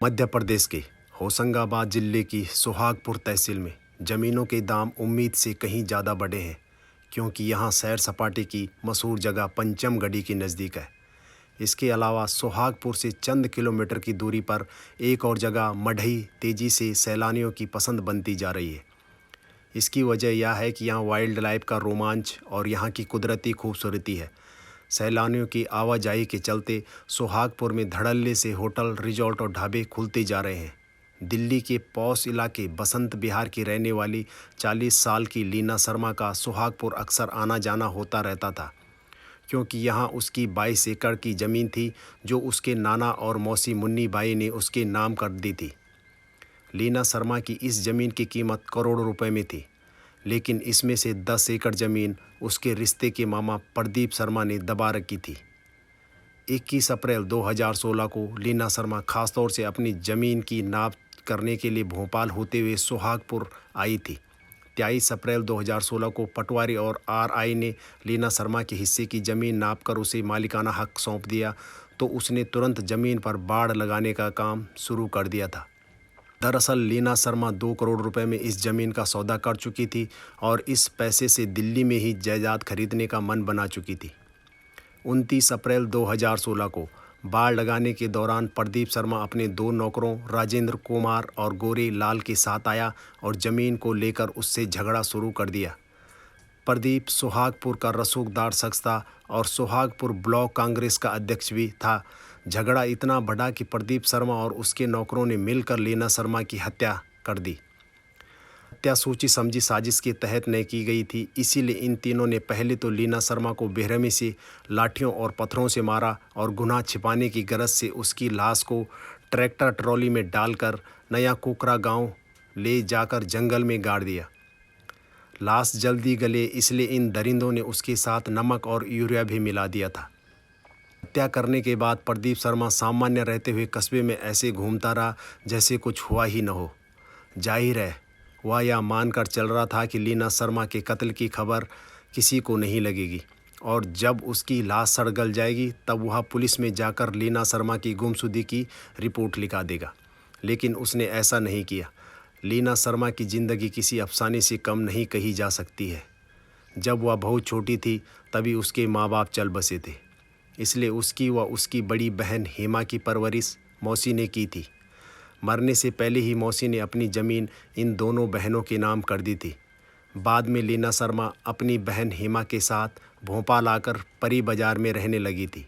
मध्य प्रदेश के होशंगाबाद जिले की सुहागपुर तहसील में ज़मीनों के दाम उम्मीद से कहीं ज़्यादा बढ़े हैं, क्योंकि यहाँ सैर सपाटे की मशहूर जगह पंचमगढ़ी के नज़दीक है। इसके अलावा सुहागपुर से चंद किलोमीटर की दूरी पर एक और जगह मढ़ई तेज़ी से सैलानियों की पसंद बनती जा रही है। इसकी वजह यह है कि यहाँ वाइल्ड लाइफ का रोमांच और यहाँ की कुदरती खूबसूरती है। सैलानियों की आवाजाही के चलते सुहागपुर में धड़ल्ले से होटल, रिजॉर्ट और ढाबे खुलते जा रहे हैं। दिल्ली के पौष इलाके बसंत विहार की रहने वाली 40 साल की लीना शर्मा का सुहागपुर अक्सर आना जाना होता रहता था, क्योंकि यहाँ उसकी 22 एकड़ की ज़मीन थी जो उसके नाना और मौसी मुन्नी बाई ने उसके नाम कर दी थी। लीना शर्मा की इस ज़मीन की कीमत करोड़ों रुपए में थी, लेकिन इसमें से 10 एकड़ ज़मीन उसके रिश्ते के मामा प्रदीप शर्मा ने दबा रखी थी। 21 अप्रैल 2016 को लीना शर्मा खासतौर से अपनी ज़मीन की नाप करने के लिए भोपाल होते हुए सुहागपुर आई थी। 23 अप्रैल 2016 को पटवारी और आरआई ने लीना शर्मा के हिस्से की ज़मीन नापकर उसे मालिकाना हक सौंप दिया, तो उसने तुरंत ज़मीन पर बाड़ लगाने का काम शुरू कर दिया था। दरअसल लीना शर्मा 2 करोड़ रुपए में इस ज़मीन का सौदा कर चुकी थी और इस पैसे से दिल्ली में ही जायदाद खरीदने का मन बना चुकी थी। 29 अप्रैल 2016 को बाड़ लगाने के दौरान प्रदीप शर्मा अपने 2 नौकरों राजेंद्र कुमार और गोरे लाल के साथ आया और ज़मीन को लेकर उससे झगड़ा शुरू कर दिया। प्रदीप सुहागपुर का रसूखदार शख्स था और सुहागपुर ब्लॉक कांग्रेस का अध्यक्ष भी था। झगड़ा इतना बढ़ा कि प्रदीप शर्मा और उसके नौकरों ने मिलकर लीना शर्मा की हत्या कर दी। हत्या सोची समझी साजिश के तहत नहीं की गई थी, इसीलिए इन तीनों ने पहले तो लीना शर्मा को बेरहमी से लाठियों और पत्थरों से मारा और गुनाह छिपाने की गरज से उसकी लाश को ट्रैक्टर ट्रॉली में डालकर नया कुकरा गांव ले जाकर जंगल में गाड़ दिया। लाश जल्दी गले, इसलिए इन दरिंदों ने उसके साथ नमक और यूरिया भी मिला दिया था। हत्या करने के बाद प्रदीप शर्मा सामान्य रहते हुए कस्बे में ऐसे घूमता रहा जैसे कुछ हुआ ही न हो। जाहिर है वह यह मानकर चल रहा था कि लीना शर्मा के कत्ल की खबर किसी को नहीं लगेगी और जब उसकी लाश सड़ गल जाएगी तब वह पुलिस में जाकर लीना शर्मा की गुमशुदगी की रिपोर्ट लिखा देगा। लेकिन उसने ऐसा नहीं किया। लीना शर्मा की ज़िंदगी किसी अफसाने से कम नहीं कही जा सकती है। जब वह बहुत छोटी थी तभी उसके माँ बाप चल बसे थे, इसलिए उसकी व उसकी बड़ी बहन हेमा की परवरिश मौसी ने की थी। मरने से पहले ही मौसी ने अपनी ज़मीन इन दोनों बहनों के नाम कर दी थी। बाद में लीना शर्मा अपनी बहन हेमा के साथ भोपाल आकर परी बाज़ार में रहने लगी थी।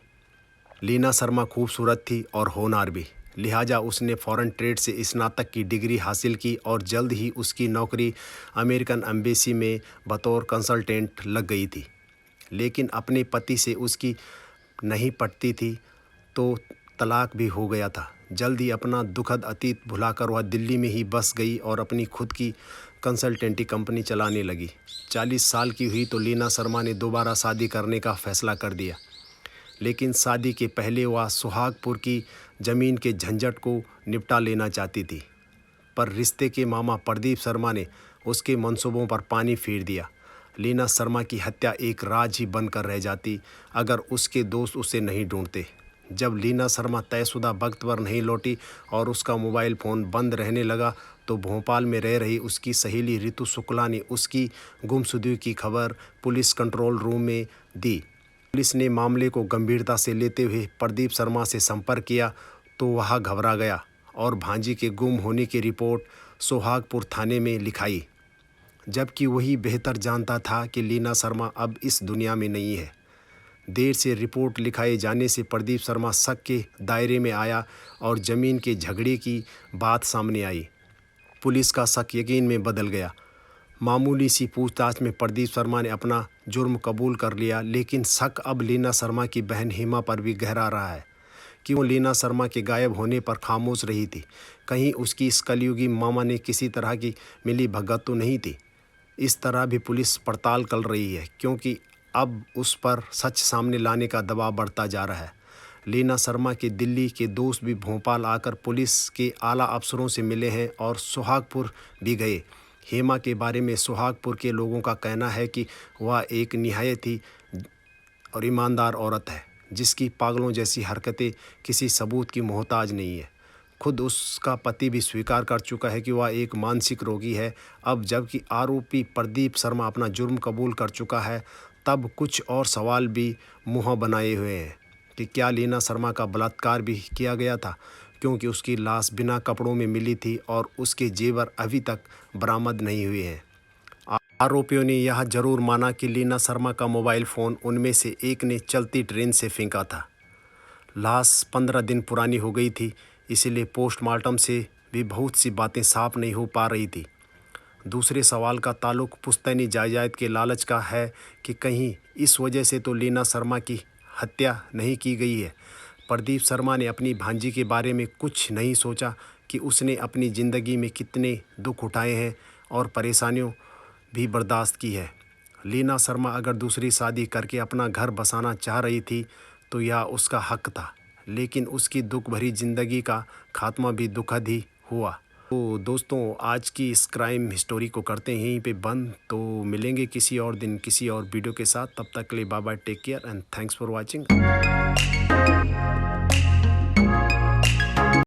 लीना शर्मा खूबसूरत थी और होनहार भी, लिहाजा उसने फॉरेन ट्रेड से स्नातक की डिग्री हासिल की और जल्द ही उसकी नौकरी अमेरिकन एम्बेसी में बतौर कंसल्टेंट लग गई थी। लेकिन अपने पति से उसकी नहीं पटती थी तो तलाक भी हो गया था। जल्द ही अपना दुखद अतीत भुलाकर वह दिल्ली में ही बस गई और अपनी खुद की कंसल्टेंटी कंपनी चलाने लगी। 40 साल की हुई तो लीना शर्मा ने दोबारा शादी करने का फैसला कर दिया, लेकिन शादी के पहले वह सुहागपुर की ज़मीन के झंझट को निपटा लेना चाहती थी। पर रिश्ते के मामा प्रदीप शर्मा ने उसके मंसूबों पर पानी फेर दिया। लीना शर्मा की हत्या एक राज ही बनकर रह जाती अगर उसके दोस्त उसे नहीं ढूंढते। जब लीना शर्मा तयशुदा वक्त पर नहीं लौटी और उसका मोबाइल फ़ोन बंद रहने लगा तो भोपाल में रह रही उसकी सहेली रितु शुक्ला ने उसकी गुमशुदगी की खबर पुलिस कंट्रोल रूम में दी। पुलिस ने मामले को गंभीरता से लेते हुए प्रदीप शर्मा से संपर्क किया तो वह घबरा गया और भांजी के गुम होने की रिपोर्ट सुहागपुर थाने में लिखाई, जबकि वही बेहतर जानता था कि लीना शर्मा अब इस दुनिया में नहीं है। देर से रिपोर्ट लिखाए जाने से प्रदीप शर्मा शक के दायरे में आया और ज़मीन के झगड़े की बात सामने आई। पुलिस का शक यकीन में बदल गया। मामूली सी पूछताछ में प्रदीप शर्मा ने अपना जुर्म कबूल कर लिया, लेकिन शक अब लीना शर्मा की बहन हेमा पर भी गहरा रहा है कि वो लीना शर्मा के गायब होने पर खामोश रही थी। कहीं उसकी इस कलयुगी मामा ने किसी तरह की मिली भगत तो नहीं थी। इस तरह भी पुलिस पड़ताल कर रही है, क्योंकि अब उस पर सच सामने लाने का दबाव बढ़ता जा रहा है। लीना शर्मा के दिल्ली के दोस्त भी भोपाल आकर पुलिस के आला अफसरों से मिले हैं और सुहागपुर भी गए। हेमा के बारे में सुहागपुर के लोगों का कहना है कि वह एक निहायत ही और ईमानदार औरत है, जिसकी पागलों जैसी हरकतें किसी सबूत की मोहताज नहीं है। खुद उसका पति भी स्वीकार कर चुका है कि वह एक मानसिक रोगी है। अब जबकि आरोपी प्रदीप शर्मा अपना जुर्म कबूल कर चुका है, तब कुछ और सवाल भी मुँह बनाए हुए हैं कि क्या लीना शर्मा का बलात्कार भी किया गया था, क्योंकि उसकी लाश बिना कपड़ों में मिली थी और उसके जेवर अभी तक बरामद नहीं हुए हैं। आरोपियों ने यह जरूर माना कि लीना शर्मा का मोबाइल फ़ोन उनमें से एक ने चलती ट्रेन से फेंका था। लाश 15 दिन पुरानी हो गई थी, इसलिए पोस्टमार्टम से भी बहुत सी बातें साफ नहीं हो पा रही थी। दूसरे सवाल का ताल्लुक पुश्तैनी जायदाद के लालच का है कि कहीं इस वजह से तो लीना शर्मा की हत्या नहीं की गई है। प्रदीप शर्मा ने अपनी भांजी के बारे में कुछ नहीं सोचा कि उसने अपनी ज़िंदगी में कितने दुख उठाए हैं और परेशानियों भी बर्दाश्त की है। लीना शर्मा अगर दूसरी शादी करके अपना घर बसाना चाह रही थी तो यह उसका हक था, लेकिन उसकी दुख भरी ज़िंदगी का खात्मा भी दुखद ही हुआ। तो दोस्तों, आज की इस क्राइम हिस्टोरी को करते हैं यहीं पे बंद। तो मिलेंगे किसी और दिन किसी और वीडियो के साथ। तब तक के लिए bye bye, take care and thanks for watching.